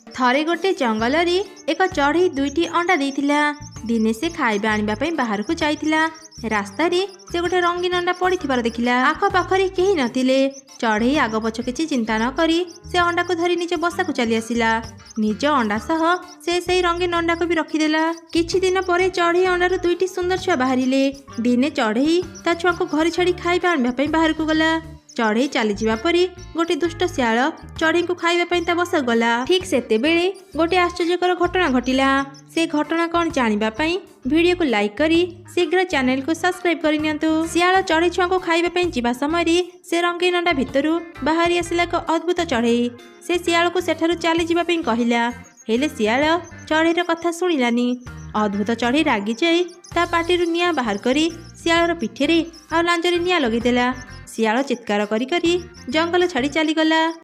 थरे गोटे जंगल रे एक चढ़ई दुईटी अंडा देइथिला। दिने से खाइबा आनिबा पई बाहर को जाइथिला। रास्ता रे से गोटे रंगीन अंडा पड़िथिबार देखिला। आख पाखरे केही नथिले। चढ़ई आग पछ किछि चिंता न करी से अंडा को धरी निज बसा को चली आसिला। निज अंडा सह से रंगीन अंडा को भी रखिदेला। किछि दिन परे चढ़ई अंडारू दुईटी सुंदर छुआ बाहरिले। दिने चढ़ई ता छुआ को घर छाड़ी खाइबा आनिबा पई बाहर को गला। चढ़ई चली जावा परी गोटे दुष्ट सियाल चढ़ई को खाइबा पई ता बसा गला। ठीक सेते बेले गोटे आश्चर्यकर घटना घटिला। से घटना कौन जानिबा पई वीडियो को लाइक करी शीघ्र चैनल को सब्सक्राइब करि नियंतु। सियाल चढ़ई छुआ को खाइबा पई जिबा समय रे से रंगीन अंडा भितरु बाहरी आसिला एक अद्भुत चढ़ई। से सियाल को सेठारु चली जिबा पई कहिला। हेले सियाल चढ़ईर कथा सुनिलानी। अद्भुत चढ़ई रागी जाई ता पाटिरु निया बाहर करी सियालर पिठेरे आ लांजरे निया लगिदेला। सियाल चित्कार करी करी जंगल छाड़ी चलीगला।